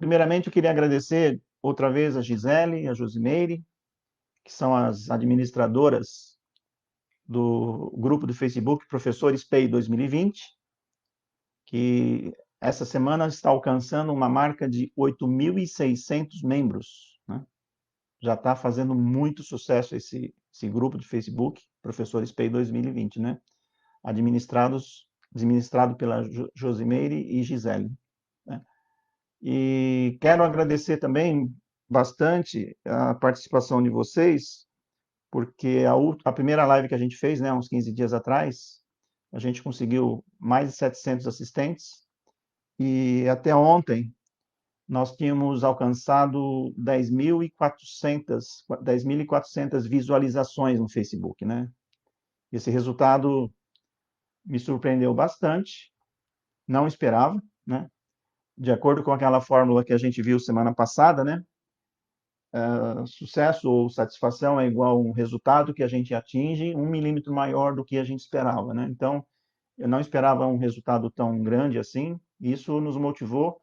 Primeiramente, eu queria agradecer outra vez a Gisele e a Josimeire, que são as administradoras do grupo do Facebook Professores PEI 2020, que essa semana está alcançando uma marca de 8.600 membros, né? Já está fazendo muito sucesso esse grupo de Facebook, Professores PEI 2020, né? Administrado pela Josimeire e Gisele, né? E quero agradecer também bastante a participação de vocês, porque a primeira live que a gente fez, né, uns 15 dias atrás, a gente conseguiu mais de 700 assistentes, e até ontem nós tínhamos alcançado 10.400 visualizações no Facebook, né? Esse resultado me surpreendeu bastante, não esperava, né? De acordo com aquela fórmula que a gente viu semana passada, né? Sucesso ou satisfação é igual a um resultado que a gente atinge 1 milímetro maior do que a gente esperava, né? Então, eu não esperava um resultado tão grande assim. Isso nos motivou,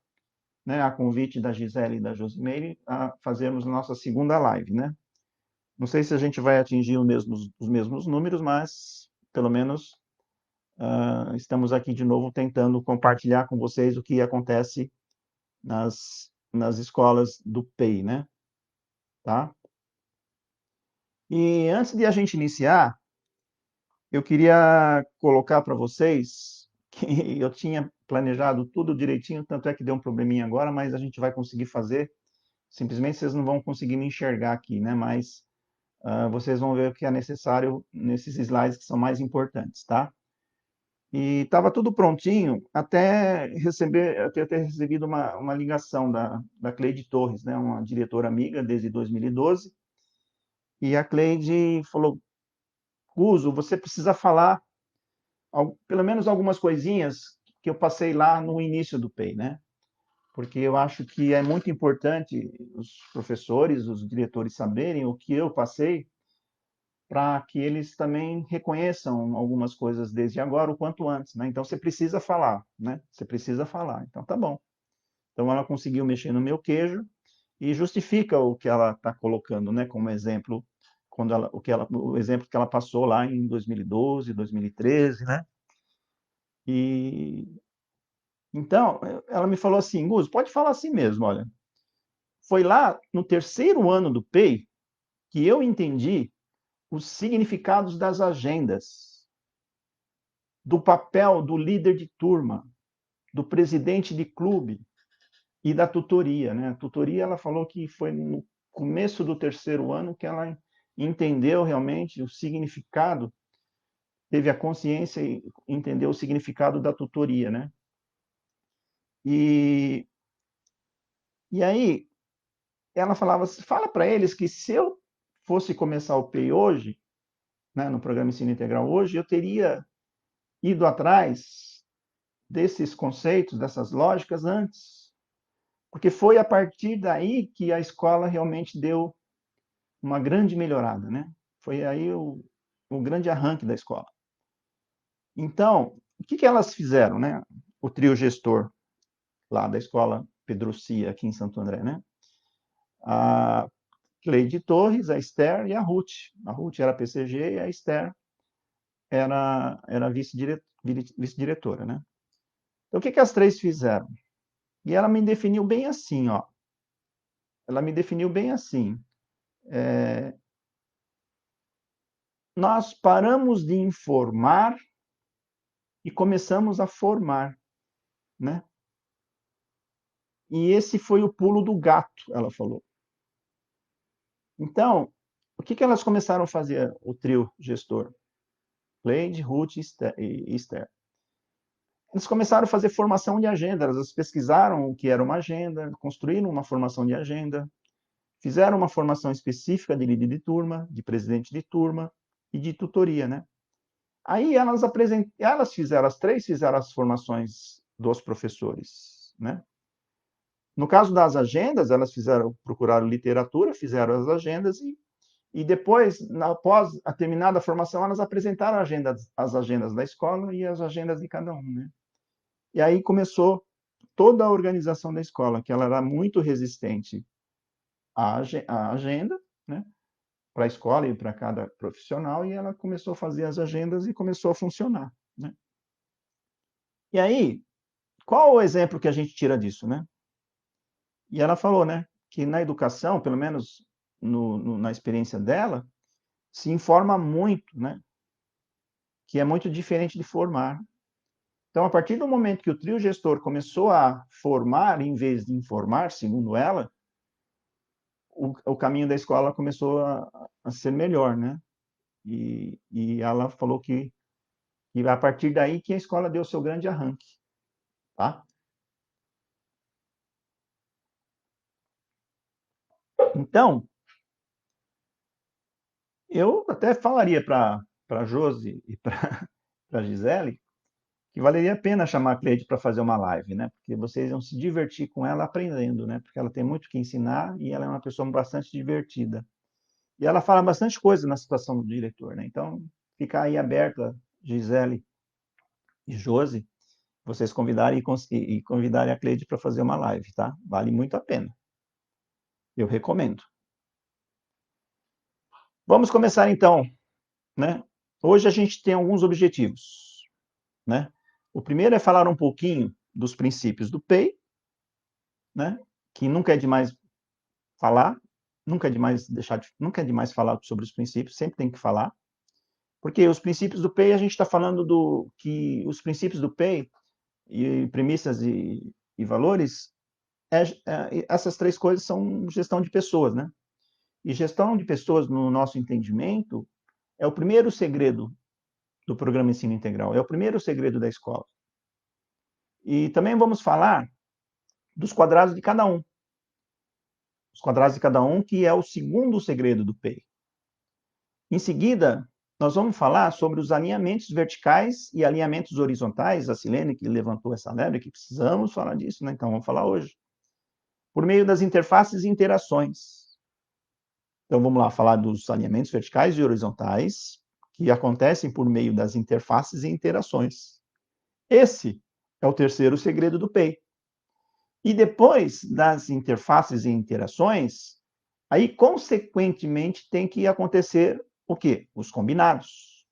né, a convite da Gisele e da Josimeire, a fazermos nossa segunda live, né? Não sei se a gente vai atingir os mesmos números, mas pelo menos estamos aqui de novo tentando compartilhar com vocês o que acontece nas escolas do PEI, né? Tá? E antes de a gente iniciar, eu queria colocar para vocês que eu tinha planejado tudo direitinho, tanto é que deu um probleminha agora, mas a gente vai conseguir fazer. Simplesmente vocês não vão conseguir me enxergar aqui, né? Mas vocês vão ver o que é necessário nesses slides que são mais importantes, tá? E estava tudo prontinho até ter recebido uma ligação da Cleide Torres, né? Uma diretora amiga desde 2012. E a Cleide falou: Cuso, você precisa falar pelo menos algumas coisinhas que eu passei lá no início do PEI, né? Porque eu acho que é muito importante os professores, os diretores saberem o que eu passei, para que eles também reconheçam algumas coisas desde agora, o quanto antes, né? Então você precisa falar, né? Você precisa falar. Então tá bom. Então ela conseguiu mexer no meu queijo e justifica o que ela está colocando, né? Como exemplo, o exemplo que ela passou lá em 2012, 2013, né? E então ela me falou assim, Gus, pode falar assim mesmo, olha. Foi lá no terceiro ano do PEI que eu entendi os significados das agendas, do papel do líder de turma, do presidente de clube e da tutoria, né? A tutoria, ela falou que foi no começo do terceiro ano que ela entendeu realmente o significado, teve a consciência e entendeu o significado da tutoria, né? E, e aí ela falava, fala para eles que se eu fosse começar o PEI hoje, né, no programa Ensino Integral hoje, eu teria ido atrás desses conceitos, dessas lógicas antes, porque foi a partir daí que a escola realmente deu uma grande melhorada, né? Foi aí o grande arranque da escola. Então, o que elas fizeram, né? O trio gestor lá da escola Pedro Cia, aqui em Santo André, né? A Cleide Torres, a Esther e a Ruth. A Ruth era PCG e a Esther era vice-diretora, né? Então, o que as três fizeram? E ela me definiu bem assim, ó. Ela me definiu bem assim. Nós paramos de informar e começamos a formar, né? E esse foi o pulo do gato, ela falou. Então, o que elas começaram a fazer, o trio gestor? Cleide, Ruth e Esther. Eles começaram a fazer formação de agenda, elas pesquisaram o que era uma agenda, construíram uma formação de agenda, fizeram uma formação específica de líder de turma, de presidente de turma e de tutoria, né? Aí elas fizeram, as três fizeram as formações dos professores, né? No caso das agendas, elas procuraram literatura, fizeram as agendas e depois, após a terminada a formação, elas apresentaram as agendas da escola e as agendas de cada um, né? E aí começou toda a organização da escola, que ela era muito resistente à agenda, né, para a escola e para cada profissional, e ela começou a fazer as agendas e começou a funcionar, né? E aí, qual o exemplo que a gente tira disso, né? E ela falou, né, que na educação, pelo menos na experiência dela, se informa muito, né? Que é muito diferente de formar. Então, a partir do momento que o trio gestor começou a formar em vez de informar, segundo ela, o caminho da escola começou a ser melhor, né? E ela falou que a partir daí que a escola deu seu grande arranque, tá? Então, eu até falaria para a Josi e para a Gisele que valeria a pena chamar a Cleide para fazer uma live, né? Porque vocês vão se divertir com ela aprendendo, né? Porque ela tem muito que ensinar e ela é uma pessoa bastante divertida. E ela fala bastante coisa na situação do diretor, né? Então, ficar aí aberta, Gisele e Josi, vocês convidarem e convidarem a Cleide para fazer uma live, tá? Vale muito a pena. Eu recomendo. Vamos começar então, né? Hoje a gente tem alguns objetivos, né? O primeiro é falar um pouquinho dos princípios do PEI, né? Que nunca é demais falar, nunca é demais falar sobre os princípios, sempre tem que falar. Porque os princípios do PEI, a gente está falando que os princípios do PEI e premissas e valores, essas três coisas são gestão de pessoas, né? E gestão de pessoas, no nosso entendimento, é o primeiro segredo do programa Ensino Integral, é o primeiro segredo da escola. E também vamos falar dos quadrados de cada um. Os quadrados de cada um, que é o segundo segredo do PEI. Em seguida, nós vamos falar sobre os alinhamentos verticais e alinhamentos horizontais. A Silene que levantou essa lebre, que precisamos falar disso, né? Então vamos falar hoje. Por meio das interfaces e interações. Então vamos lá falar dos alinhamentos verticais e horizontais, que acontecem por meio das interfaces e interações. Esse é o terceiro segredo do PEI. E depois das interfaces e interações, aí consequentemente tem que acontecer o quê? Os combinados,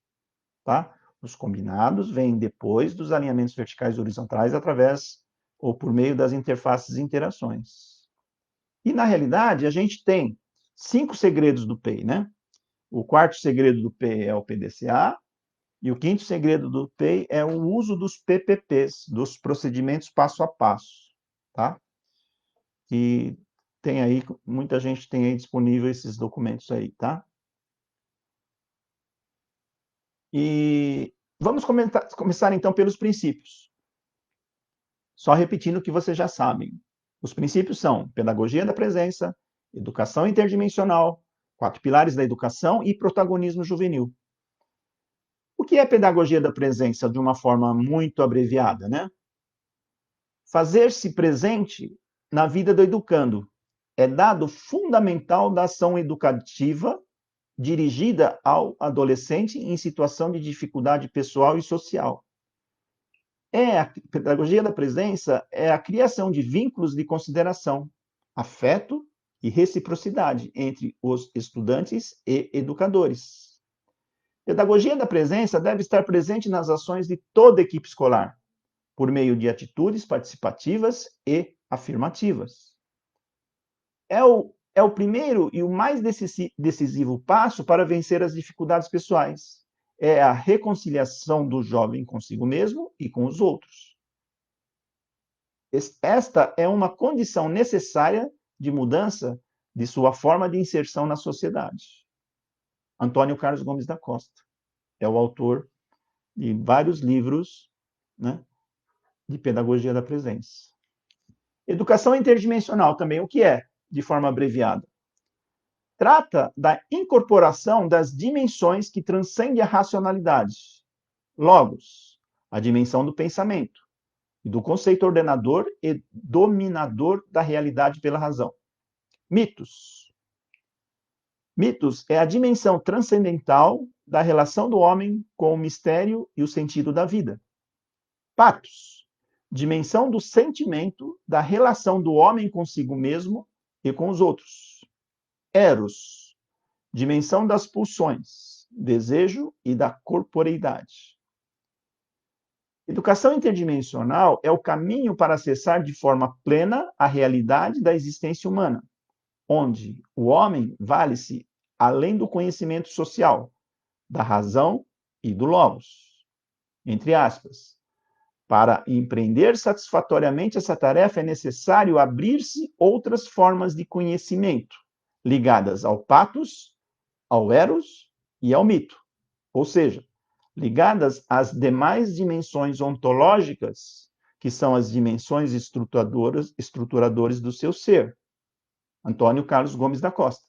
tá? Os combinados vêm depois dos alinhamentos verticais e horizontais através ou por meio das interfaces e interações. E na realidade a gente tem 5 segredos do PEI, né? O quarto segredo do PEI é o PDCA, e o quinto segredo do PEI é o uso dos PPPs, dos procedimentos passo a passo, tá? E tem aí, muita gente tem aí disponível esses documentos aí, tá? E vamos começar então pelos princípios. Só repetindo o que vocês já sabem. Os princípios são pedagogia da presença, educação interdimensional, 4 pilares da educação e protagonismo juvenil. O que é pedagogia da presença de uma forma muito abreviada, né? Fazer-se presente na vida do educando é dado fundamental da ação educativa dirigida ao adolescente em situação de dificuldade pessoal e social. A pedagogia da presença é a criação de vínculos de consideração, afeto e reciprocidade entre os estudantes e educadores. Pedagogia da presença deve estar presente nas ações de toda a equipe escolar, por meio de atitudes participativas e afirmativas. É o primeiro e o mais decisivo passo para vencer as dificuldades pessoais. É a reconciliação do jovem consigo mesmo e com os outros. Esta é uma condição necessária de mudança de sua forma de inserção na sociedade. Antônio Carlos Gomes da Costa é o autor de vários livros, né, de pedagogia da presença. Educação interdimensional também, o que é, de forma abreviada? Trata da incorporação das dimensões que transcendem a racionalidade. Logos, a dimensão do pensamento, e do conceito ordenador e dominador da realidade pela razão. Mitos. Mitos é a dimensão transcendental da relação do homem com o mistério e o sentido da vida. Patos, dimensão do sentimento, da relação do homem consigo mesmo e com os outros. Eros, dimensão das pulsões, desejo e da corporeidade. Educação interdimensional é o caminho para acessar de forma plena a realidade da existência humana, onde o homem vale-se além do conhecimento social, da razão e do logos. Entre aspas. Para empreender satisfatoriamente essa tarefa é necessário abrir-se outras formas de conhecimento, ligadas ao patos, ao eros e ao mito, ou seja, ligadas às demais dimensões ontológicas, que são as dimensões estruturadores do seu ser. Antônio Carlos Gomes da Costa.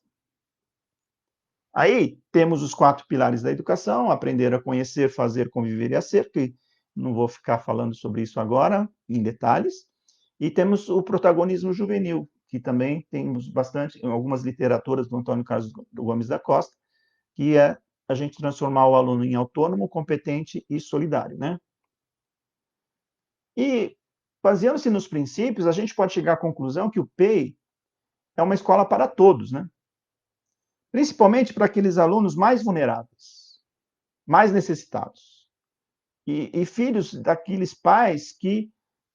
Aí temos os 4 pilares da educação: aprender a conhecer, fazer, conviver e a ser, que não vou ficar falando sobre isso agora, em detalhes. E temos o protagonismo juvenil, que também temos bastante, em algumas literaturas do Antônio Carlos Gomes da Costa, que é a gente transformar o aluno em autônomo, competente e solidário, né? E, baseando-se nos princípios, a gente pode chegar à conclusão que o PEI é uma escola para todos, né? Principalmente para aqueles alunos mais vulneráveis, mais necessitados. E filhos daqueles pais que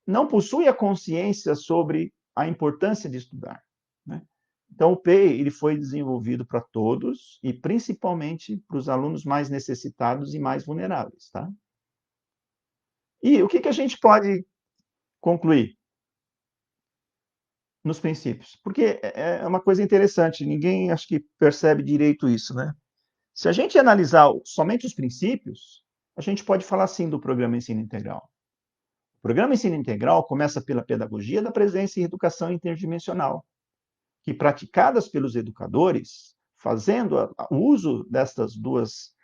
não possuem a consciência sobre a importância de estudar, né? Então, o PEI ele foi desenvolvido para todos e principalmente para os alunos mais necessitados e mais vulneráveis, tá? E o que a gente pode concluir nos princípios? Porque é uma coisa interessante, ninguém acho que percebe direito isso, né? Se a gente analisar somente os princípios, a gente pode falar sim do programa Ensino Integral. O programa Ensino Integral começa pela pedagogia da presença e educação interdimensional, que praticadas pelos educadores, fazendo o uso destas duas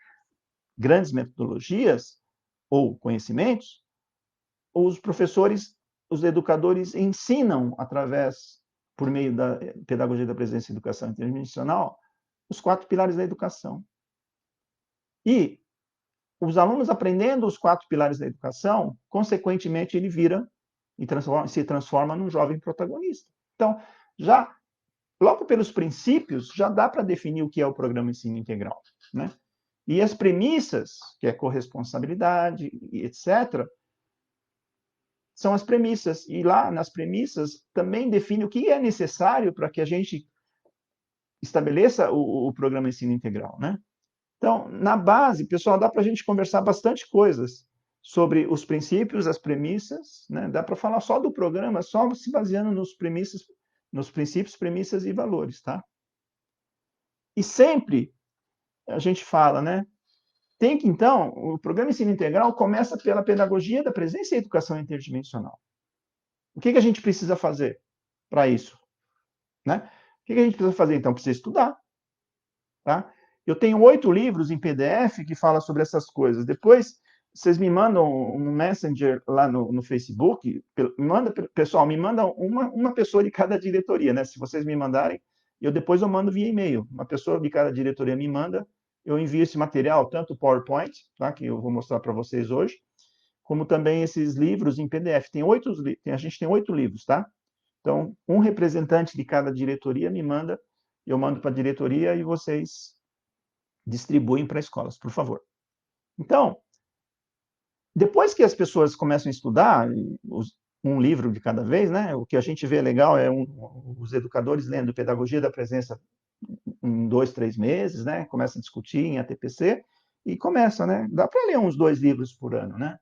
grandes metodologias ou conhecimentos, os professores, os educadores ensinam através, por meio da pedagogia da presença e educação interdimensional, os 4 pilares da educação. E os alunos aprendendo os 4 pilares da educação, consequentemente, ele vira e se transforma num jovem protagonista. Então, já logo pelos princípios, já dá para definir o que é o programa Ensino Integral, né? E as premissas, que é corresponsabilidade e etc., são as premissas. E lá nas premissas também define o que é necessário para que a gente estabeleça o programa Ensino Integral, né? Então, na base, pessoal, dá para a gente conversar bastante coisas sobre os princípios, as premissas, né? Dá para falar só do programa, só se baseando nos princípios, premissas e valores, tá? E sempre a gente fala, né? Tem que, então, o programa Ensino Integral começa pela pedagogia da presença e educação interdimensional. O que a gente precisa fazer para isso, né? O que a gente precisa fazer, então? Precisa estudar, tá? Eu tenho 8 livros em PDF que falam sobre essas coisas. Depois, vocês me mandam um messenger lá no Facebook, pessoal, me mandam uma pessoa de cada diretoria, né? Se vocês me mandarem, depois eu mando via e-mail. Uma pessoa de cada diretoria me manda, eu envio esse material, tanto o PowerPoint, tá? Que eu vou mostrar para vocês hoje, como também esses livros em PDF. A gente tem 8 livros, tá? Então, um representante de cada diretoria me manda, eu mando para a diretoria e vocês distribuem para escolas, por favor. Então, depois que as pessoas começam a estudar um livro de cada vez, né? O que a gente vê legal é os educadores lendo Pedagogia da Presença em 2, 3 meses, né? Começa a discutir em ATPC e começa, né? Dá para ler uns 2 livros por ano, né?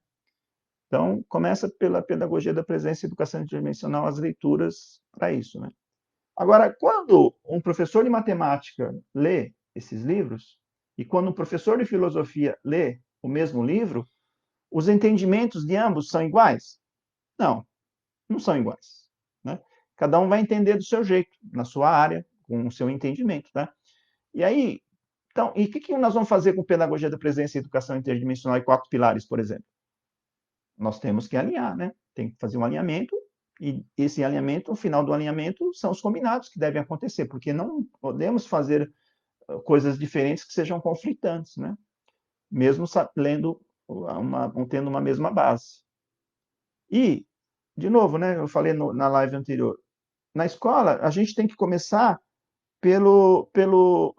Então, começa pela Pedagogia da Presença e Educação Interdimensional, as leituras para isso, né? Agora, quando um professor de matemática lê esses livros, e quando um professor de filosofia lê o mesmo livro, os entendimentos de ambos são iguais? Não, não são iguais, né? Cada um vai entender do seu jeito, na sua área, com o seu entendimento, tá? E aí, então, e o que nós vamos fazer com pedagogia da presença e educação interdimensional e 4 pilares, por exemplo? Nós temos que alinhar, né? Tem que fazer um alinhamento, e esse alinhamento, o final do alinhamento, são os combinados que devem acontecer, porque não podemos fazer coisas diferentes que sejam conflitantes, né? Mesmo tendo uma mesma base. E de novo, né? Eu falei na live anterior. Na escola, a gente tem que começar pelo, pelo,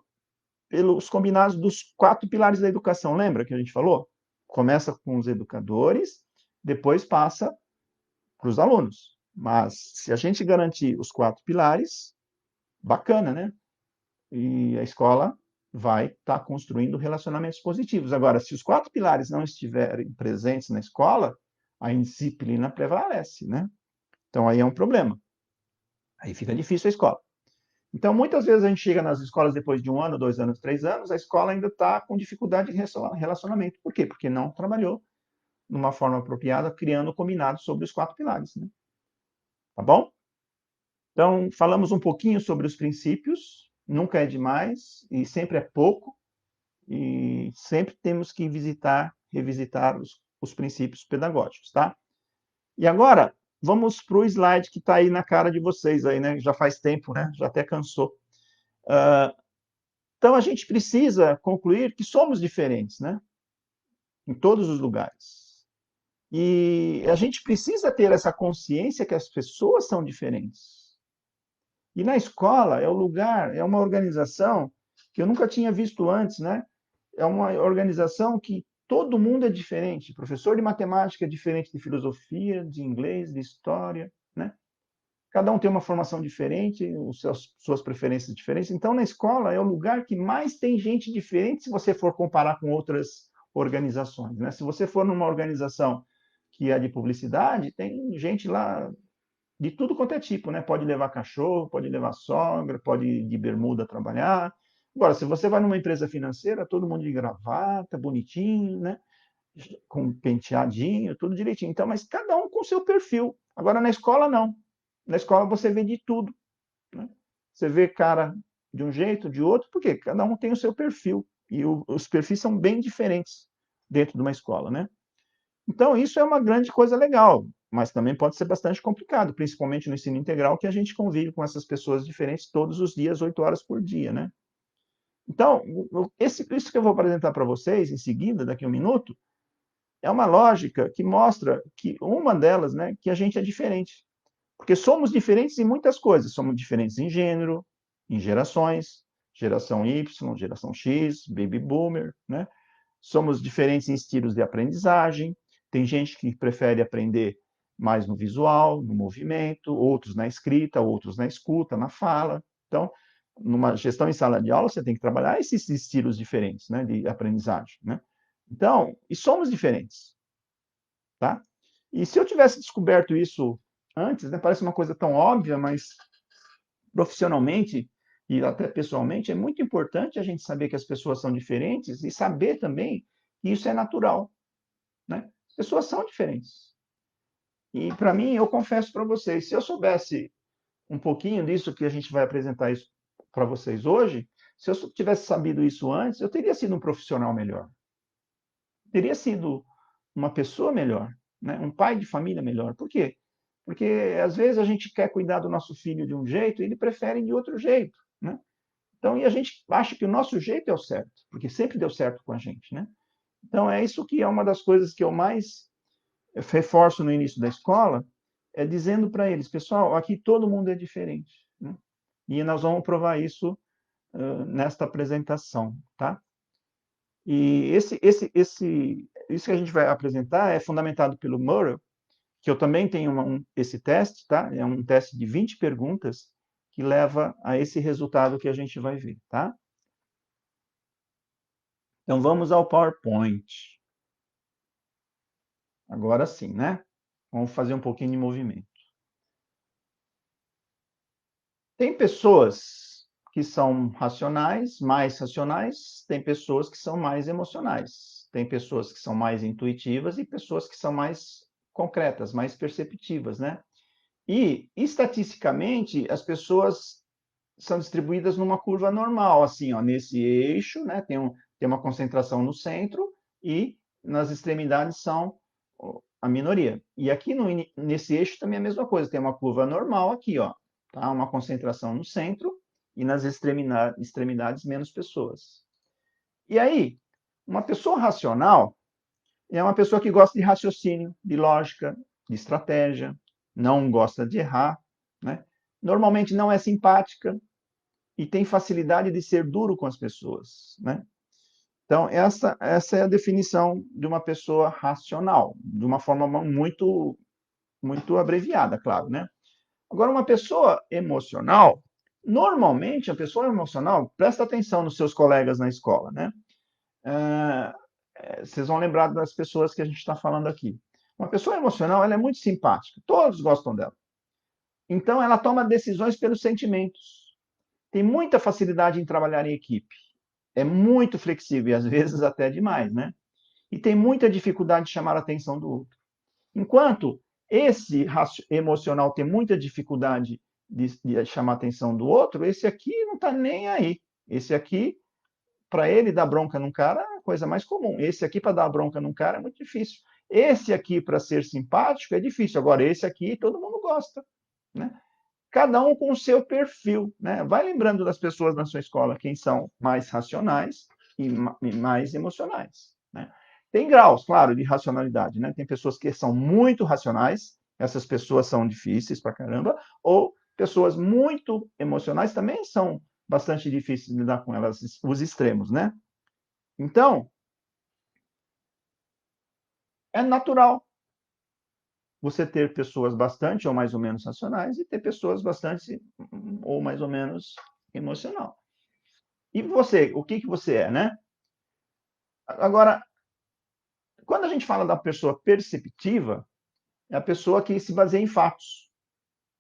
pelos combinados dos 4 pilares da educação. Lembra que a gente falou? Começa com os educadores, depois passa para os alunos. Mas se a gente garantir os 4 pilares, bacana, né? E a escola vai estar construindo relacionamentos positivos. Agora, se os 4 pilares não estiverem presentes na escola, a indisciplina prevalece, né? Então aí é um problema. Aí fica difícil a escola. Então, muitas vezes a gente chega nas escolas depois de 1 ano, 2 anos, 3 anos, a escola ainda está com dificuldade de relacionamento. Por quê? Porque não trabalhou de uma forma apropriada, criando combinados sobre os 4 pilares. Né? Tá bom? Então, falamos um pouquinho sobre os princípios, nunca é demais e sempre é pouco, e sempre temos que revisitar os princípios pedagógicos, tá? E agora, vamos para o slide que está aí na cara de vocês, aí, né? Já faz tempo, né? Já até cansou. Então, a gente precisa concluir que somos diferentes, né? Em todos os lugares. E a gente precisa ter essa consciência que as pessoas são diferentes. E na escola é o lugar, é uma organização que eu nunca tinha visto antes, né? É uma organização que todo mundo é diferente. Professor de matemática é diferente de filosofia, de inglês, de história, né? Cada um tem uma formação diferente, suas preferências diferentes. Então, na escola é o lugar que mais tem gente diferente se você for comparar com outras organizações, né? Se você for numa organização que é de publicidade, tem gente lá de tudo quanto é tipo, né? Pode levar cachorro, pode levar sogra, pode ir de bermuda trabalhar. Agora, se você vai numa empresa financeira, todo mundo de gravata, bonitinho, né? Com penteadinho, tudo direitinho. Então, mas cada um com seu perfil. Agora, na escola, não. Na escola você vê de tudo. Né? Você vê cara de um jeito, de outro, porque cada um tem o seu perfil. E os perfis são bem diferentes dentro de uma escola, né? Então, isso é uma grande coisa legal, mas também pode ser bastante complicado, principalmente no ensino integral, que a gente convive com essas pessoas diferentes todos os dias, 8 horas por dia, né? Então, isso que eu vou apresentar para vocês em seguida, daqui a um minuto, é uma lógica que mostra que uma delas, né, que a gente é diferente. Porque somos diferentes em muitas coisas. Somos diferentes em gênero, em gerações, geração Y, geração X, baby boomer, né? Somos diferentes em estilos de aprendizagem. Tem gente que prefere aprender mais no visual, no movimento, outros na escrita, outros na escuta, na fala. Então, numa gestão em sala de aula, você tem que trabalhar esses estilos diferentes, né, de aprendizagem, né? Então, e somos diferentes, tá? E se eu tivesse descoberto isso antes, né, parece uma coisa tão óbvia, mas profissionalmente e até pessoalmente é muito importante a gente saber que as pessoas são diferentes e saber também que isso é natural, né? As pessoas são diferentes. E para mim, eu confesso para vocês, se eu soubesse um pouquinho disso que a gente vai apresentar isso para vocês hoje, se eu tivesse sabido isso antes, eu teria sido um profissional melhor. Teria sido uma pessoa melhor, né? Um pai de família melhor. Por quê? Porque às vezes a gente quer cuidar do nosso filho de um jeito e ele prefere de outro jeito, né? Então, e a gente acha que o nosso jeito é o certo, porque sempre deu certo com a gente, né? Então, é isso que é uma das coisas que eu mais reforço no início da escola, é dizendo para eles, pessoal, aqui todo mundo é diferente, né? E nós vamos provar isso nesta apresentação, tá? E isso que a gente vai apresentar é fundamentado pelo Murrow, que eu também tenho esse teste, tá? É um teste de 20 perguntas que leva a esse resultado que a gente vai ver, tá? Então vamos ao PowerPoint. Agora sim, né? Vamos fazer um pouquinho de movimento. Tem pessoas que são mais racionais, tem pessoas que são mais emocionais, tem pessoas que são mais intuitivas e pessoas que são mais concretas, mais perceptivas, né? E, estatisticamente, as pessoas são distribuídas numa curva normal, assim, ó, nesse eixo, né? Tem uma concentração no centro e nas extremidades são a minoria. E aqui nesse eixo também é a mesma coisa, tem uma curva normal aqui, ó, tá? Uma concentração no centro e nas extremidades menos pessoas. E aí, uma pessoa racional é uma pessoa que gosta de raciocínio, de lógica, de estratégia, não gosta de errar, né? Normalmente não é simpática e tem facilidade de ser duro com as pessoas, né? Então, essa é a definição de uma pessoa racional, de uma forma muito abreviada, claro, né? Agora, uma pessoa emocional, normalmente a pessoa emocional, presta atenção nos seus colegas na escola, né? Vocês vão lembrar das pessoas que a gente está falando aqui. Uma pessoa emocional, ela é muito simpática, todos gostam dela. Então, ela toma decisões pelos sentimentos. Tem muita facilidade em trabalhar em equipe. É muito flexível e às vezes até demais, né? E tem muita dificuldade de chamar a atenção do outro. Enquanto esse emocional tem muita dificuldade de chamar a atenção do outro, esse aqui não está nem aí. Esse aqui, para ele dar bronca num cara, é a coisa mais comum. Esse aqui, para dar bronca num cara, é muito difícil. Esse aqui, para ser simpático, é difícil. Agora, esse aqui, todo mundo gosta, né? Cada um com o seu perfil, né? Vai lembrando das pessoas na sua escola, quem são mais racionais e mais emocionais, né? Tem graus, claro, de racionalidade, né? Tem pessoas que são muito racionais, essas pessoas são difíceis pra caramba, ou pessoas muito emocionais também são bastante difíceis de lidar com elas, os extremos, né? Então, é natural você ter pessoas bastante ou mais ou menos racionais e ter pessoas bastante ou mais ou menos emocional. E você, o que você é, né? Agora, quando a gente fala da pessoa perceptiva, é a pessoa que se baseia em fatos,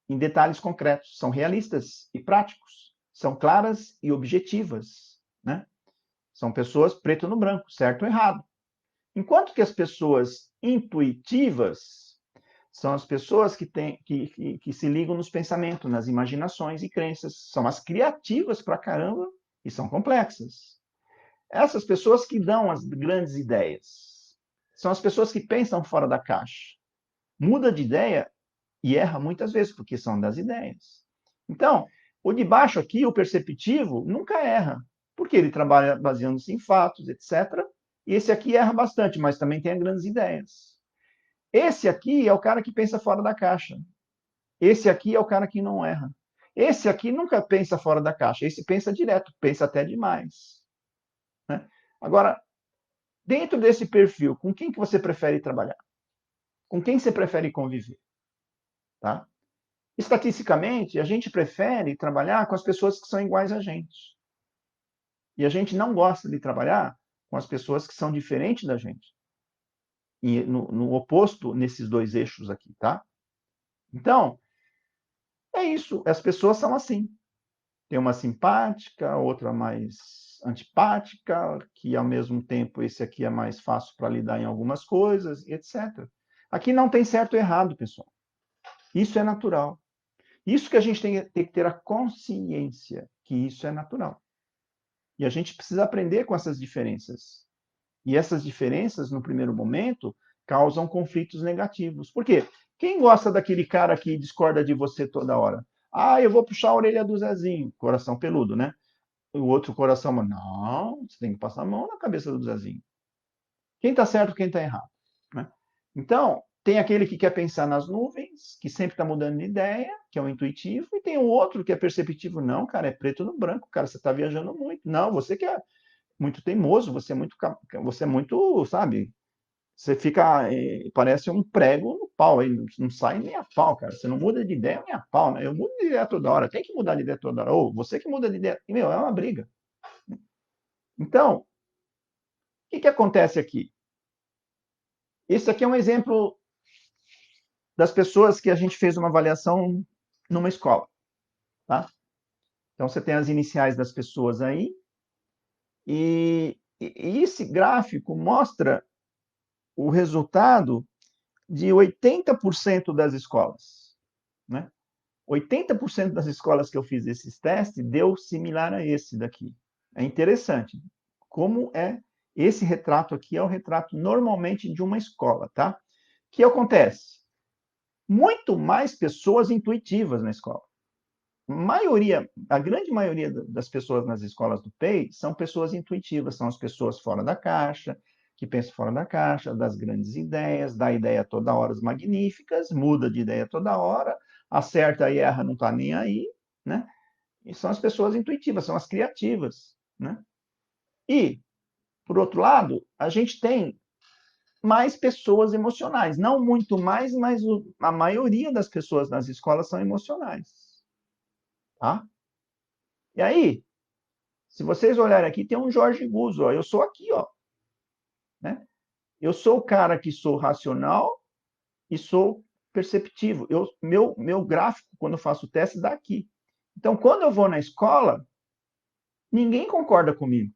em detalhes concretos, são realistas e práticos, são claras e objetivas, né? São pessoas preto no branco, certo ou errado. Enquanto que as pessoas intuitivas são as pessoas que se ligam nos pensamentos, nas imaginações e crenças, são as criativas pra caramba e são complexas. Essas pessoas que dão as grandes ideias são as pessoas que pensam fora da caixa. Muda de ideia e erra muitas vezes, porque são das ideias. Então, o de baixo aqui, o perceptivo, nunca erra, porque ele trabalha baseando-se em fatos, etc. E esse aqui erra bastante, mas também tem grandes ideias. Esse aqui é o cara que pensa fora da caixa. Esse aqui é o cara que não erra. Esse aqui nunca pensa fora da caixa. Esse pensa direto, pensa até demais. Né? Agora, dentro desse perfil, com quem que você prefere trabalhar? Com quem você prefere conviver? Tá? Estatisticamente, a gente prefere trabalhar com as pessoas que são iguais a gente. E a gente não gosta de trabalhar com as pessoas que são diferentes da gente. E no oposto, nesses dois eixos aqui, tá? Então, é isso. As pessoas são assim. Tem uma simpática, outra mais antipática, que ao mesmo tempo esse aqui é mais fácil para lidar em algumas coisas, etc. Aqui não tem certo e errado, pessoal. Isso é natural. Isso que a gente tem que ter a consciência que isso é natural. E a gente precisa aprender com essas diferenças. E essas diferenças, no primeiro momento, causam conflitos negativos. Por quê? Quem gosta daquele cara que discorda de você toda hora? Ah, eu vou puxar a orelha do Zezinho, coração peludo, né? O outro coração, não, você tem que passar a mão na cabeça do Zezinho. Quem está certo, quem está errado. Né? Então, tem aquele que quer pensar nas nuvens, que sempre está mudando de ideia, que é o intuitivo, e tem o outro que é perceptivo. Não, cara, é preto no branco, cara, você está viajando muito. Não, você que é muito teimoso, você é muito, sabe, você fica, parece um prego no pau, aí não sai nem a pau, cara. Você não muda de ideia nem a pau, né? Eu mudo de ideia toda hora, tem que mudar de ideia toda hora. Ou você que muda de ideia. E, meu, é uma briga. Então, o que acontece aqui? Esse aqui é um exemplo das pessoas que a gente fez uma avaliação numa escola, tá? Então, você tem as iniciais das pessoas aí, e esse gráfico mostra o resultado de 80% das escolas, né? 80% das escolas que eu fiz esses testes deu similar a esse daqui. É interessante. Como é esse retrato aqui é o retrato normalmente de uma escola, tá? O que acontece? Muito mais pessoas intuitivas na escola. A grande maioria das pessoas nas escolas do PEI são pessoas intuitivas, são as pessoas fora da caixa, que pensa fora da caixa, das grandes ideias, dá ideia toda hora magníficas, muda de ideia toda hora, acerta e erra, não está nem aí, né? E são as pessoas intuitivas, são as criativas, né? E, por outro lado, a gente tem mais pessoas emocionais. Não muito mais, mas a maioria das pessoas nas escolas são emocionais. Tá? E aí, se vocês olharem aqui, tem um Jorge Guzzo. Ó, eu sou aqui, ó. Né? Eu sou o cara que sou racional e sou perceptivo. Meu gráfico, quando eu faço o teste, dá aqui. Então, quando eu vou na escola, ninguém concorda comigo.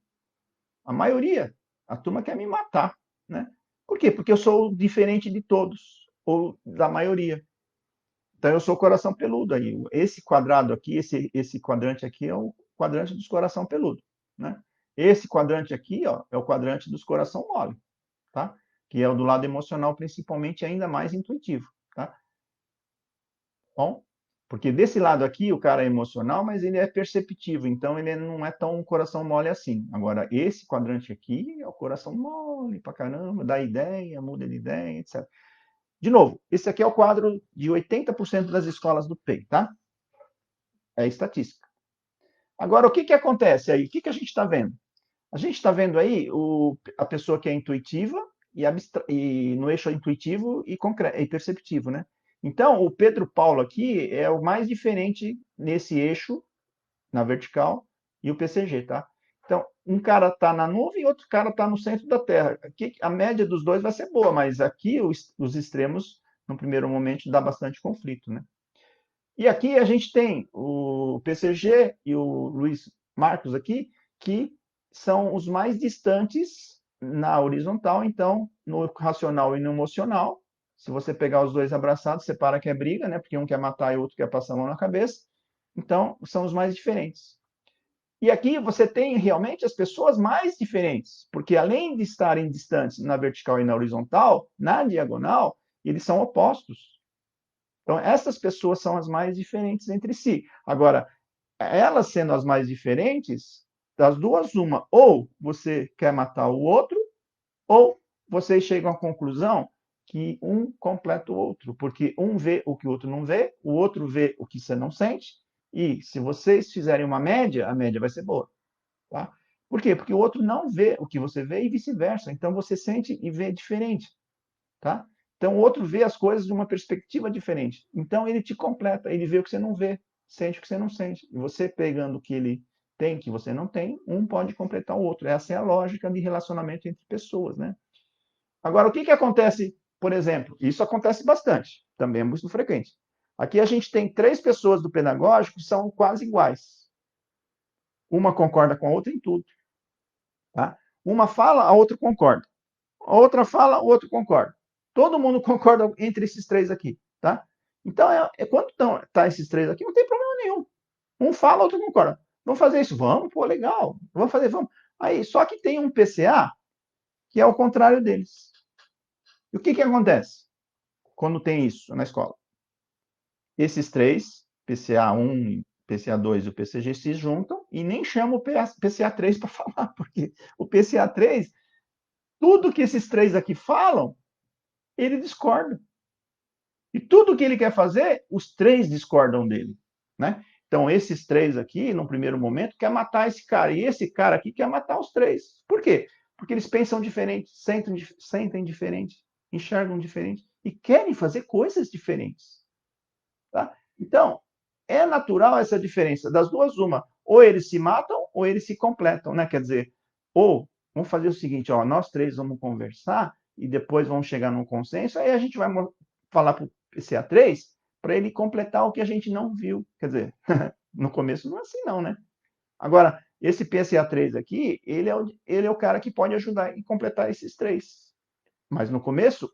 A maioria. A turma quer me matar. Né? Por quê? Porque eu sou diferente de todos, ou da maioria. Então, eu sou coração peludo aí. Esse quadrado aqui, esse quadrante aqui é o quadrante dos coração peludo, né? Esse quadrante aqui, ó, é o quadrante dos coração mole, tá? Que é o do lado emocional, principalmente, ainda mais intuitivo, tá? Bom, porque desse lado aqui, o cara é emocional, mas ele é perceptivo, então ele não é tão coração mole assim. Agora, esse quadrante aqui é o coração mole pra caramba, dá ideia, muda de ideia, etc. De novo, esse aqui é o quadro de 80% das escolas do PEI, tá? É estatística. Agora, o que, que acontece aí? O que, que a gente está vendo? A gente está vendo aí a pessoa que é intuitiva e no eixo intuitivo e perceptivo, né? Então, o Pedro Paulo aqui é o mais diferente nesse eixo, na vertical, e o PCG, tá? Então, um cara está na nuvem e outro cara está no centro da Terra. Aqui, a média dos dois vai ser boa, mas aqui os extremos, no primeiro momento, dá bastante conflito, né? E aqui a gente tem o PCG e o Luiz Marcos aqui, que são os mais distantes na horizontal, então, no racional e no emocional. Se você pegar os dois abraçados, separa que é briga, né? Porque um quer matar e o outro quer passar a mão na cabeça. Então, são os mais diferentes. E aqui você tem realmente as pessoas mais diferentes, porque além de estarem distantes na vertical e na horizontal, na diagonal, eles são opostos. Então, essas pessoas são as mais diferentes entre si. Agora, elas sendo as mais diferentes, das duas, uma, ou você quer matar o outro, ou vocês chegam à conclusão que um completa o outro, porque um vê o que o outro não vê, o outro vê o que você não sente, e se vocês fizerem uma média, a média vai ser boa. Tá? Por quê? Porque o outro não vê o que você vê e vice-versa. Então, você sente e vê diferente. Tá? Então, o outro vê as coisas de uma perspectiva diferente. Então, ele te completa, ele vê o que você não vê, sente o que você não sente. E você pegando o que ele tem, que você não tem, um pode completar o outro. Essa é a lógica de relacionamento entre pessoas, né? Agora, o que, que acontece, por exemplo? Isso acontece bastante, também é muito frequente. Aqui a gente tem 3 pessoas do pedagógico que são quase iguais. Uma concorda com a outra em tudo. Tá? Uma fala, a outra concorda. A outra fala, o outro concorda. Todo mundo concorda entre esses 3 aqui, tá? Então, quando tá esses 3 aqui, não tem problema nenhum. Um fala, outro concorda. Vamos fazer isso? Vamos, pô, legal. Vamos fazer, vamos. Aí, só que tem um PCA que é o contrário deles. E o que que acontece quando tem isso na escola? Esses 3, PCA1, PCA2 e o PCG, se juntam e nem chamam o PCA3 para falar, porque o PCA3, tudo que esses 3 aqui falam, ele discorda. E tudo que ele quer fazer, os 3 discordam dele, né? Então, esses 3 aqui, no primeiro momento, quer matar esse cara. E esse cara aqui quer matar os 3. Por quê? Porque eles pensam diferente, sentem diferente, enxergam diferente e querem fazer coisas diferentes. Tá? Então, é natural essa diferença. Das duas, uma. Ou eles se matam, ou eles se completam, né? Quer dizer, ou vamos fazer o seguinte, ó, nós 3 vamos conversar e depois vamos chegar num consenso, aí a gente vai falar para o PCA3 para ele completar o que a gente não viu. Quer dizer, no começo não é assim não, né? Agora, esse PCA3 aqui, ele é o cara que pode ajudar e completar esses 3. Mas no começo,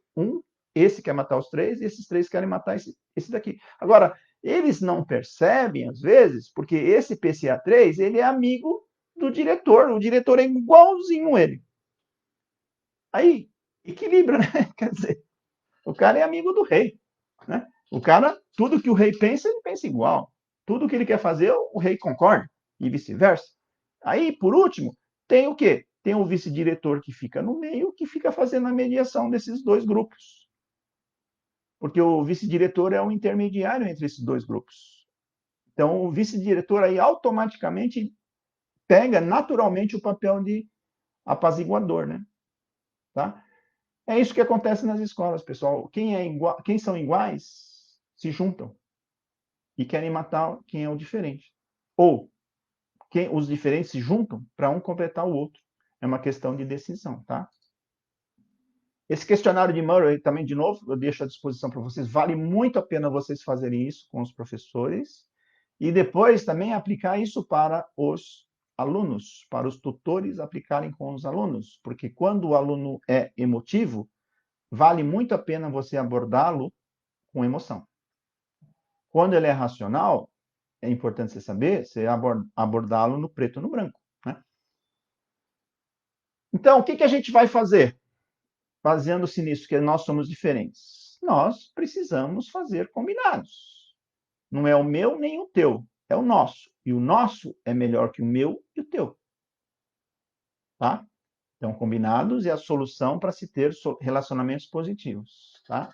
esse quer matar os 3 e esses 3 querem matar esse daqui. Agora, eles não percebem, às vezes, porque esse PCA3, ele é amigo do diretor. O diretor é igualzinho ele. Aí, equilibra, né? Quer dizer, o cara é amigo do rei, né? O cara, tudo que o rei pensa, ele pensa igual. Tudo que ele quer fazer, o rei concorda, e vice-versa. Aí, por último, tem o quê? tem o vice-diretor que fica no meio, que fica fazendo a mediação desses dois grupos. Porque o vice-diretor é o intermediário entre esses dois grupos. Então, o vice-diretor aí automaticamente pega naturalmente o papel de apaziguador, né? Tá? É isso que acontece nas escolas, pessoal. Quem são iguais se juntam e querem matar quem é o diferente. Ou os diferentes se juntam para um completar o outro. É uma questão de decisão, tá? Esse questionário de Murray, também, de novo, eu deixo à disposição para vocês. Vale muito a pena vocês fazerem isso com os professores. E depois também aplicar isso para os alunos, para os tutores aplicarem com os alunos. Porque quando o aluno é emotivo, vale muito a pena você abordá-lo com emoção. Quando ele é racional, é importante você saber, você abordá-lo no preto ou no branco. Né? Então, o que a gente vai fazer? Baseando-se nisso, que nós somos diferentes. Nós precisamos fazer combinados. Não é o meu nem o teu, é o nosso. E o nosso é melhor que o meu e o teu. Tá? Então, combinados é a solução para se ter relacionamentos positivos. Tá?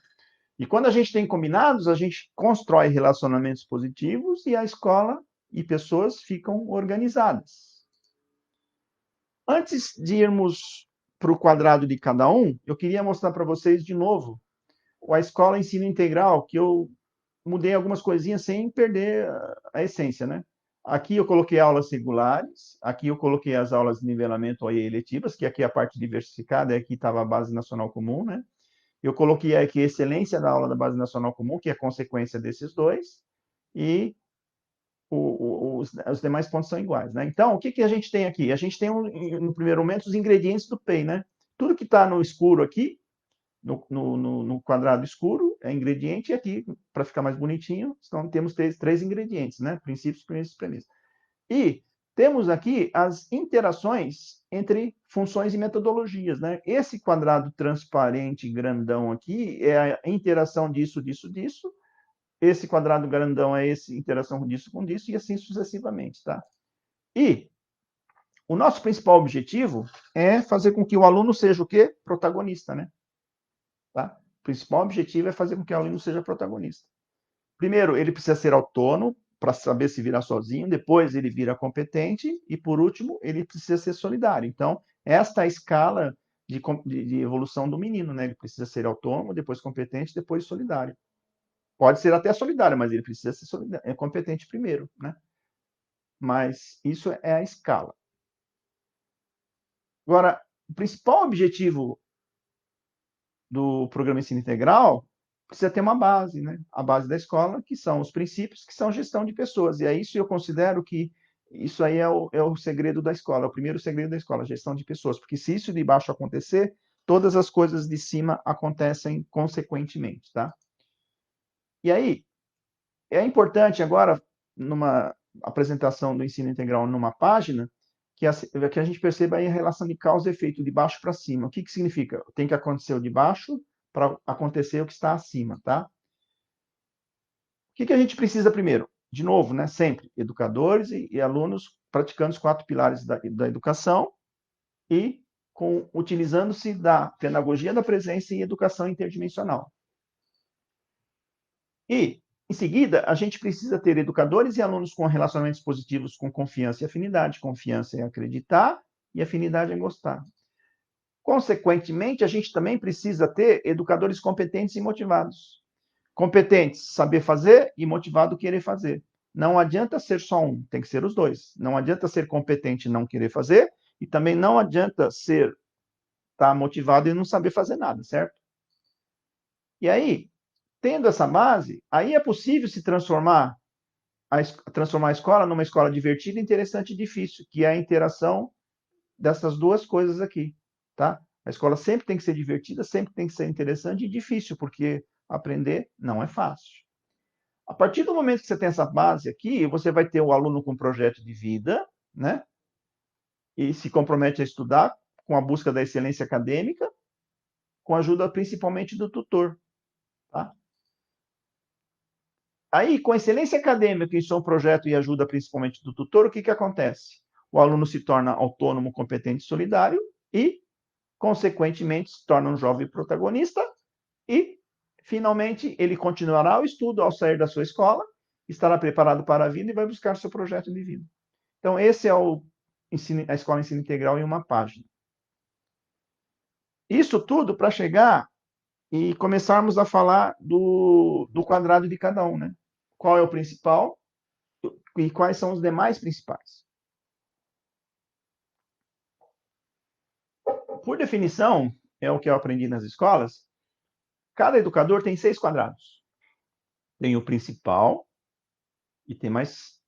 E quando a gente tem combinados, a gente constrói relacionamentos positivos e a escola e pessoas ficam organizadas. Antes de irmos para o quadrado de cada um, eu queria mostrar para vocês de novo a escola ensino integral, que eu mudei algumas coisinhas sem perder a essência, né? Aqui eu coloquei aulas regulares, aqui eu coloquei as aulas de nivelamento e eletivas, que aqui é a parte diversificada, e aqui estava a base nacional comum, né? Eu coloquei aqui a excelência da aula da base nacional comum, que é consequência desses dois, e os demais pontos são iguais, né? Então, o que a gente tem aqui? A gente tem, no primeiro momento, os ingredientes do PEI, né? Tudo que está no escuro aqui, no quadrado escuro, é ingrediente, e aqui, para ficar mais bonitinho, então temos três ingredientes, né? Princípios, premissas, premissas. E temos aqui as interações entre funções e metodologias, né? Esse quadrado transparente grandão aqui é a interação disso, disso, disso. Esse quadrado grandão é essa interação disso com disso, e assim sucessivamente, tá? E o nosso principal objetivo é fazer com que o aluno seja o quê? Protagonista, né? Tá? O principal objetivo é fazer com que o aluno seja protagonista. Primeiro, ele precisa ser autônomo para saber se virar sozinho, depois ele vira competente e, por último, ele precisa ser solidário. Então, esta é a escala de evolução do menino, né? Ele precisa ser autônomo, depois competente, depois solidário. Pode ser até solidário, mas ele precisa ser competente primeiro, né? Mas isso é a escala. Agora, o principal objetivo do programa Ensino Integral precisa ter uma base, né? A base da escola, que são os princípios, que são gestão de pessoas. E é isso eu considero que isso aí é o segredo da escola, é o primeiro segredo da escola, gestão de pessoas. Porque se isso de baixo acontecer, todas as coisas de cima acontecem consequentemente, tá? E aí, é importante agora, numa apresentação do ensino integral numa página, que a gente perceba aí a relação de causa e efeito, de baixo para cima. O que significa? Tem que acontecer o de baixo para acontecer o que está acima, tá? O que a gente precisa primeiro? De novo, né, sempre, educadores e alunos praticando os 4 pilares da educação e utilizando-se da pedagogia da presença e educação interdimensional. E, em seguida, a gente precisa ter educadores e alunos com relacionamentos positivos com confiança e afinidade. Confiança em acreditar e afinidade em gostar. Consequentemente, a gente também precisa ter educadores competentes e motivados. Competentes, saber fazer, e motivado, querer fazer. Não adianta ser só um, tem que ser os dois. Não adianta ser competente e não querer fazer, e também não adianta estar motivado e não saber fazer nada, certo? E aí, tendo essa base, aí é possível se transformar a escola numa escola divertida, interessante e difícil, que é a interação dessas duas coisas aqui, tá? A escola sempre tem que ser divertida, sempre tem que ser interessante e difícil, porque aprender não é fácil. A partir do momento que você tem essa base aqui, você vai ter o aluno com projeto de vida, né? E se compromete a estudar com a busca da excelência acadêmica, com a ajuda principalmente do tutor, tá? Aí, com excelência acadêmica, isso é um projeto e ajuda principalmente do tutor, o que acontece? o aluno se torna autônomo, competente e solidário e, consequentemente, se torna um jovem protagonista e, finalmente, ele continuará o estudo ao sair da sua escola, estará preparado para a vida e vai buscar seu projeto de vida. Então, esse é a Escola Ensino Integral em uma página. Isso tudo para chegar e começarmos a falar do quadrado de cada um, né? Qual é o principal e quais são os demais principais. Por definição, é o que eu aprendi nas escolas, cada educador tem 6 quadrados. Tem o principal e tem mais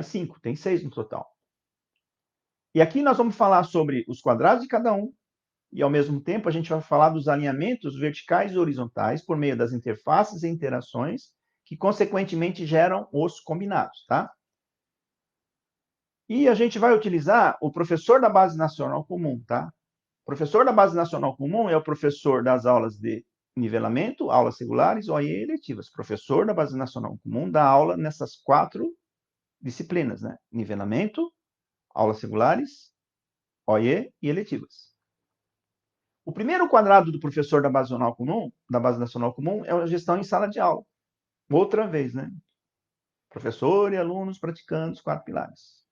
5, tem 6 no total. E aqui nós vamos falar sobre os quadrados de cada um, e ao mesmo tempo a gente vai falar dos alinhamentos verticais e horizontais por meio das interfaces e interações que consequentemente geram os combinados, tá? E a gente vai utilizar o professor da Base Nacional Comum, tá? O professor da Base Nacional Comum é o professor das aulas de nivelamento, aulas regulares, OIE e eletivas. Professor da Base Nacional Comum dá aula nessas 4 disciplinas, né? Nivelamento, aulas regulares, OIE e eletivas. O primeiro quadrado do professor da Base Nacional Comum, é a gestão em sala de aula. Outra vez, né? Professor e alunos praticando os 4 pilares.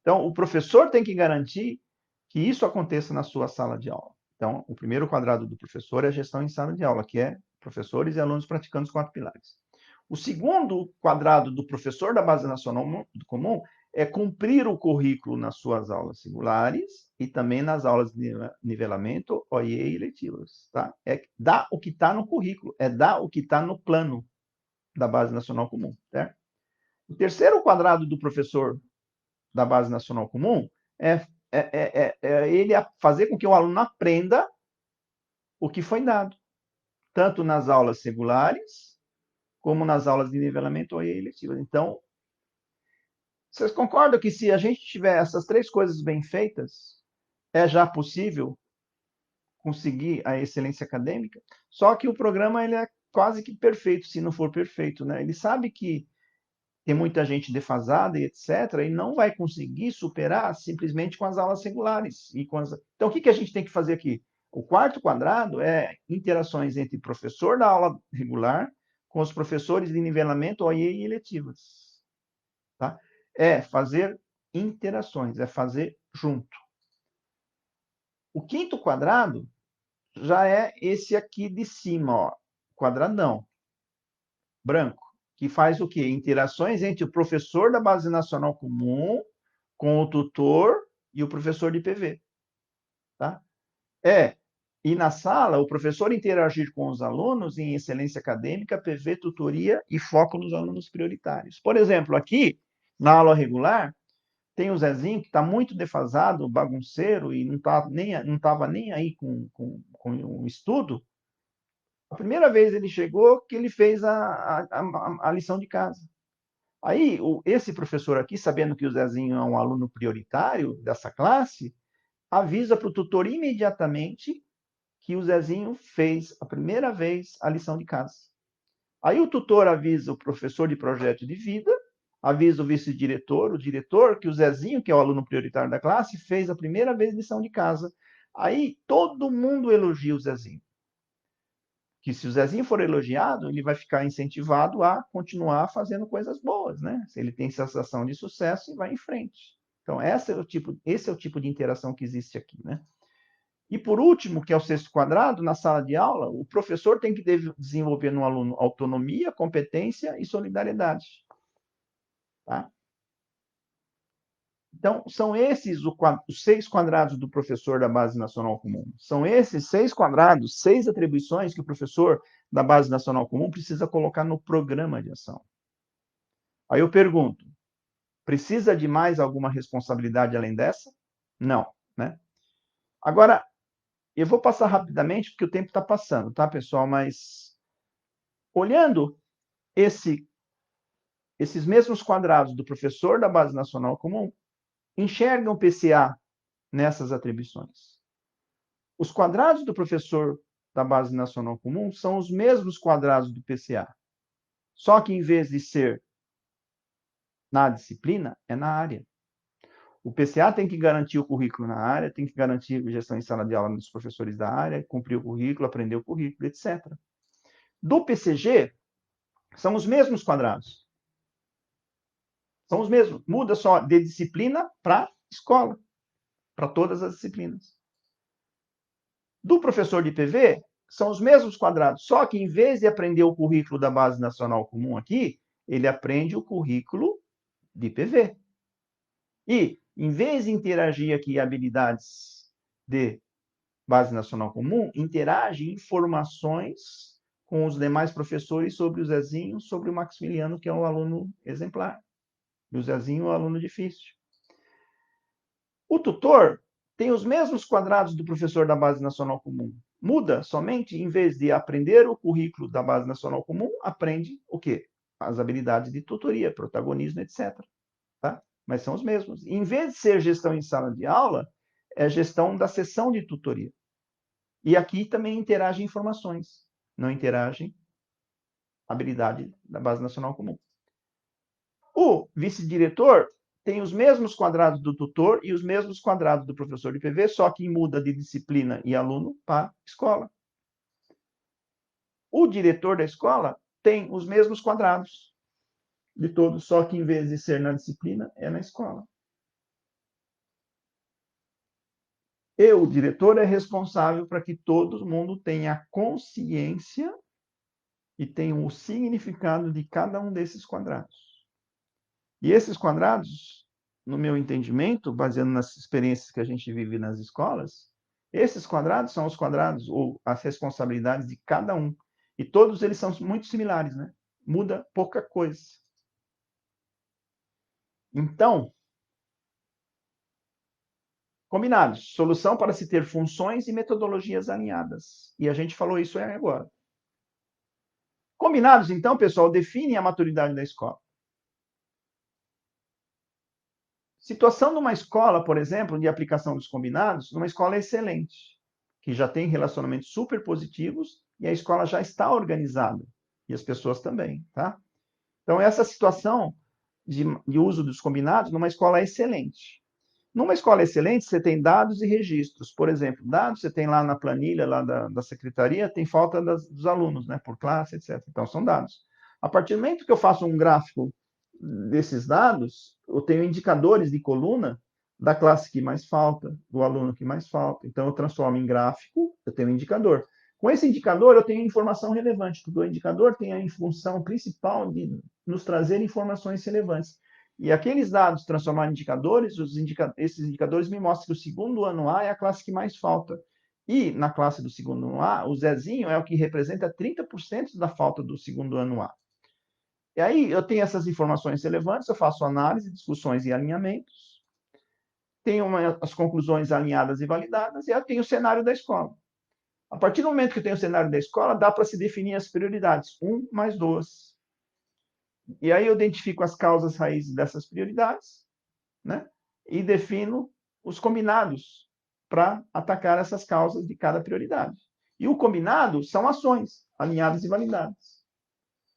Então, o professor tem que garantir que isso aconteça na sua sala de aula. Então, o primeiro quadrado do professor é a gestão em sala de aula, que é professores e alunos praticando os 4 pilares. O segundo quadrado do professor da Base Nacional Comum é cumprir o currículo nas suas aulas singulares e também nas aulas de nivelamento, OIE e eletivas. Tá? É dar o que está no currículo, é dar o que está no plano da Base Nacional Comum. Certo? O terceiro quadrado do professor da Base Nacional Comum é ele fazer com que o aluno aprenda o que foi dado, tanto nas aulas regulares, como nas aulas de nivelamento ou eletivas. Então, vocês concordam que se a gente tiver essas 3 coisas bem feitas, é já possível conseguir a excelência acadêmica? Só que o programa ele é quase que perfeito, se não for perfeito, né? Ele sabe que tem muita gente defasada e etc., e não vai conseguir superar simplesmente com as aulas regulares. Então, o que a gente tem que fazer aqui? O quarto quadrado é interações entre professor da aula regular com os professores de nivelamento, OIE e eletivas. Tá? É fazer interações, é fazer junto. O quinto quadrado já é esse aqui de cima, ó, quadradão, branco, que faz o quê? Interações entre o professor da Base Nacional Comum com o tutor e o professor de PV. Tá? E na sala, o professor interagir com os alunos em excelência acadêmica, PV, tutoria e foco nos alunos prioritários. Por exemplo, aqui, na aula regular, tem o Zezinho, que está muito defasado, bagunceiro, e não estava nem aí com o estudo. A primeira vez ele chegou, que ele fez a lição de casa. Aí, esse professor aqui, sabendo que o Zezinho é um aluno prioritário dessa classe, avisa para o tutor imediatamente que o Zezinho fez a primeira vez a lição de casa. Aí o tutor avisa o professor de projeto de vida, avisa o vice-diretor, o diretor, que o Zezinho, que é o aluno prioritário da classe, fez a primeira vez lição de casa. Aí todo mundo elogia o Zezinho. Que se o Zezinho for elogiado, ele vai ficar incentivado a continuar fazendo coisas boas, né? Se ele tem sensação de sucesso e vai em frente. Então, esse é o tipo de interação que existe aqui, né? E por último, que é o sexto quadrado, na sala de aula, o professor tem que desenvolver no aluno autonomia, competência e solidariedade. Tá? Então, são esses os 6 quadrados do professor da Base Nacional Comum. São esses 6 quadrados, 6 atribuições que o professor da Base Nacional Comum precisa colocar no programa de ação. Aí eu pergunto, precisa de mais alguma responsabilidade além dessa? Não, né? Agora, eu vou passar rapidamente, porque o tempo está passando, tá, pessoal? Mas, olhando esses mesmos quadrados do professor da Base Nacional Comum, enxergam o PCA nessas atribuições. Os quadrados do professor da Base Nacional Comum são os mesmos quadrados do PCA. Só que, em vez de ser na disciplina, é na área. O PCA tem que garantir o currículo na área, tem que garantir a gestão em sala de aula dos professores da área, cumprir o currículo, aprender o currículo, etc. Do PCG, são os mesmos quadrados. São os mesmos. Muda só de disciplina para escola, para todas as disciplinas. Do professor de PV, são os mesmos quadrados, só que em vez de aprender o currículo da Base Nacional Comum aqui, ele aprende o currículo de PV. E, em vez de interagir aqui habilidades de Base Nacional Comum, interage informações com os demais professores sobre o Zezinho, sobre o Maximiliano, que é o aluno exemplar. E o Zezinho é o aluno difícil. O tutor tem os mesmos quadrados do professor da Base Nacional Comum. Muda somente, em vez de aprender o currículo da Base Nacional Comum, aprende o quê? As habilidades de tutoria, protagonismo, etc. Tá? Mas são os mesmos. Em vez de ser gestão em sala de aula, é gestão da sessão de tutoria. E aqui também interagem informações, não interagem habilidade da Base Nacional Comum. O vice-diretor tem os mesmos quadrados do tutor e os mesmos quadrados do professor de PV, só que muda de disciplina e aluno para escola. O diretor da escola tem os mesmos quadrados de todos, só que em vez de ser na disciplina, é na escola. E o diretor é responsável para que todo mundo tenha consciência e tenha o significado de cada um desses quadrados. E esses quadrados, no meu entendimento, baseado nas experiências que a gente vive nas escolas, esses quadrados são os quadrados ou as responsabilidades de cada um. E todos eles são muito similares, né? Muda pouca coisa. Então, combinados. Solução para se ter funções e metodologias alinhadas. E a gente falou isso agora. Combinados, então, pessoal, definem a maturidade da escola. Situação numa escola, por exemplo, de aplicação dos combinados, numa escola excelente, que já tem relacionamentos super positivos e a escola já está organizada. E as pessoas também, tá? Então, essa situação de uso dos combinados numa escola excelente. Numa escola excelente, você tem dados e registros. Por exemplo, dados, você tem lá na planilha lá da secretaria, tem falta dos alunos, né, por classe, etc. Então, são dados. A partir do momento que eu faço um gráfico desses dados, eu tenho indicadores de coluna da classe que mais falta, do aluno que mais falta. Então, eu transformo em gráfico, eu tenho um indicador. Com esse indicador, eu tenho informação relevante, porque o indicador tem a função principal de nos trazer informações relevantes. E aqueles dados transformados em indicadores, esses indicadores me mostram que o segundo ano A é a classe que mais falta. E na classe do segundo ano A, o Zezinho é o que representa 30% da falta do segundo ano A. E aí eu tenho essas informações relevantes, eu faço análise, discussões e alinhamentos, tenho as conclusões alinhadas e validadas, e eu tenho o cenário da escola. A partir do momento que eu tenho o cenário da escola, dá para se definir as prioridades, 1 mais 2. E aí eu identifico as causas raízes dessas prioridades, né? E defino os combinados para atacar essas causas de cada prioridade. E o combinado são ações alinhadas e validadas.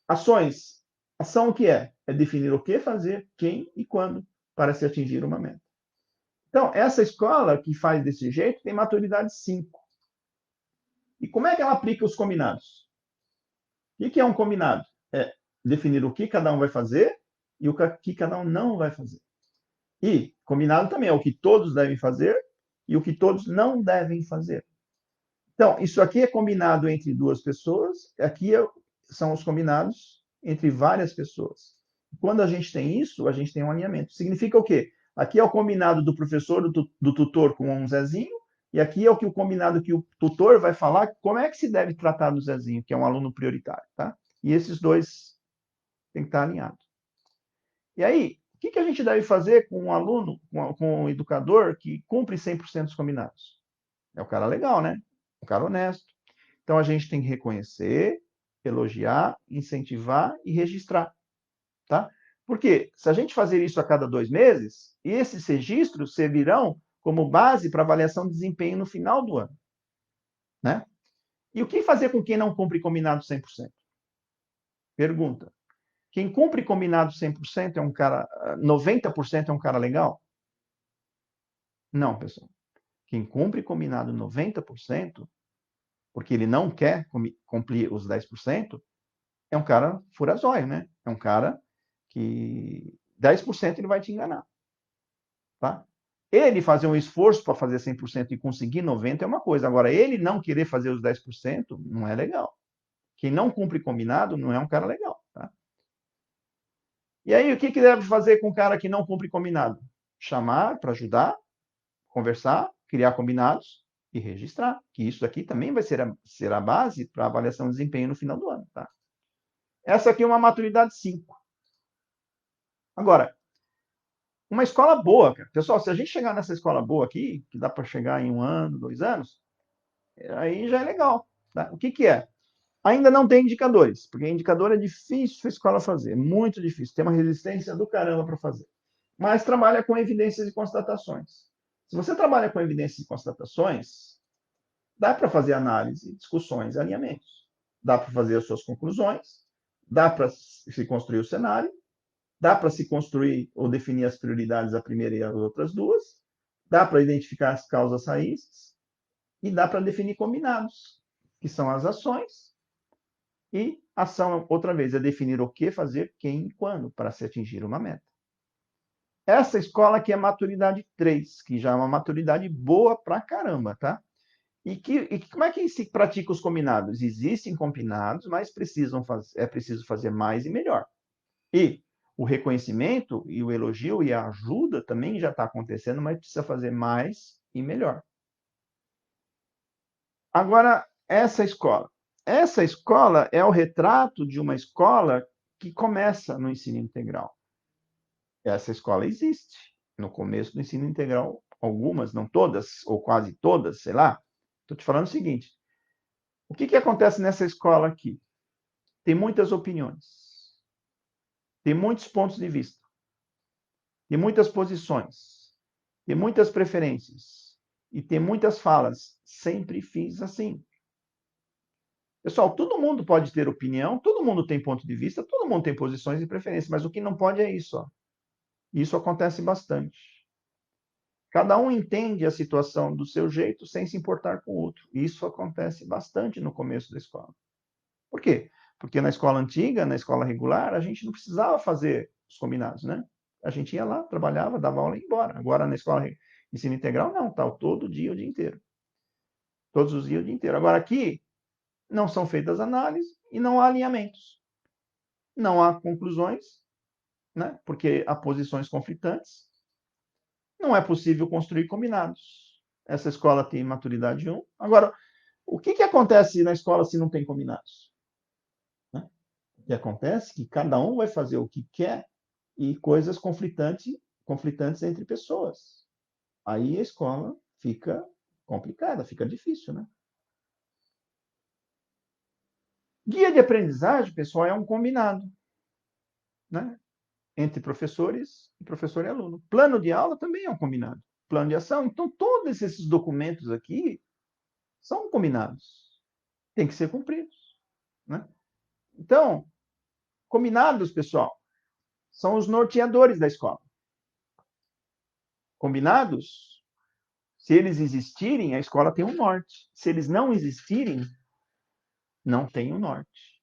Ações. Ação o que é? É definir o que fazer, quem e quando para se atingir uma meta. Então, essa escola que faz desse jeito tem maturidade 5. E como é que ela aplica os combinados? O que é um combinado? É definir o que cada um vai fazer e o que cada um não vai fazer. E combinado também é o que todos devem fazer e o que todos não devem fazer. Então, isso aqui é combinado entre duas pessoas, aqui são os combinados entre várias pessoas. Quando a gente tem isso, a gente tem um alinhamento. Significa o quê? Aqui é o combinado do professor, do tutor com um Zezinho, e aqui é o combinado que o tutor vai falar como é que se deve tratar do Zezinho, que é um aluno prioritário, tá? E esses dois têm que estar alinhados. E aí, o que a gente deve fazer com um aluno, com um educador que cumpre 100% dos combinados? É o cara legal, né? O cara honesto. Então, a gente tem que reconhecer, elogiar, incentivar e registrar, tá? Porque se a gente fazer isso a cada 2 meses, esses registros servirão como base para avaliação de desempenho no final do ano, né? E o que fazer com quem não cumpre combinado 100%? Pergunta. Quem cumpre combinado 100% é um cara, 90% é um cara legal? Não, pessoal. Quem cumpre combinado 90%, porque ele não quer cumprir os 10%, é um cara furazóio, né? É um cara que 10% ele vai te enganar. Tá? Ele fazer um esforço para fazer 100% e conseguir 90% é uma coisa. Agora, ele não querer fazer os 10% não é legal. Quem não cumpre combinado não é um cara legal. Tá? E aí, o que deve fazer com um cara que não cumpre combinado? Chamar para ajudar, conversar, criar combinados e registrar. Que isso aqui também vai ser a base para a avaliação de desempenho no final do ano. Tá? Essa aqui é uma maturidade 5. Agora, uma escola boa, cara. Pessoal, se a gente chegar nessa escola boa aqui, que dá para chegar em 1 ano, 2 anos, aí já é legal. Tá? O que é? Ainda não tem indicadores, porque indicador é difícil a escola fazer, é muito difícil, tem uma resistência do caramba para fazer. Mas trabalha com evidências e constatações. Se você trabalha com evidências e constatações, dá para fazer análise, discussões e alinhamentos. Dá para fazer as suas conclusões, dá para se construir o cenário, dá para se construir ou definir as prioridades, a primeira e as outras duas, dá para identificar as causas raízes e dá para definir combinados, que são as ações. E ação, outra vez, é definir o que fazer, quem e quando, para se atingir uma meta. Essa escola aqui é maturidade 3, que já é uma maturidade boa pra caramba, tá? E como é que se pratica os combinados? Existem combinados, mas é preciso fazer mais e melhor. E o reconhecimento e o elogio e a ajuda também já está acontecendo, mas precisa fazer mais e melhor. Agora, essa escola é o retrato de uma escola que começa no ensino integral. Essa escola existe no começo do ensino integral, algumas, não todas, ou quase todas, sei lá. Estou te falando o seguinte: o que acontece nessa escola aqui? Tem muitas opiniões, tem muitos pontos de vista, tem muitas posições, tem muitas preferências e tem muitas falas. Sempre fiz assim. Pessoal, todo mundo pode ter opinião, todo mundo tem ponto de vista, todo mundo tem posições e preferências, mas o que não pode é isso. Ó. Isso acontece bastante. Cada um entende a situação do seu jeito sem se importar com o outro. Isso acontece bastante no começo da escola. Por quê? Porque na escola antiga, na escola regular, a gente não precisava fazer os combinados, né? A gente ia lá, trabalhava, dava aula e ia embora. Agora, na escola ensino integral, não, tá todo dia, o dia inteiro. Todos os dias, o dia inteiro. Agora, aqui, não são feitas análises e não há alinhamentos. Não há conclusões, né? Porque há posições conflitantes. Não é possível construir combinados. Essa escola tem maturidade 1. Agora, o que acontece na escola se não tem combinados? Né? O que acontece é que cada um vai fazer o que quer e coisas conflitantes entre pessoas. Aí a escola fica complicada, fica difícil, né? Guia de aprendizagem, pessoal, é um combinado, né? Entre professores e professor e aluno. Plano de aula também é um combinado. Plano de ação. Então, todos esses documentos aqui são combinados. Tem que ser cumpridos. Né? Então, combinados, pessoal, são os norteadores da escola. Combinados, se eles existirem, a escola tem um norte. Se eles não existirem, não tem um norte.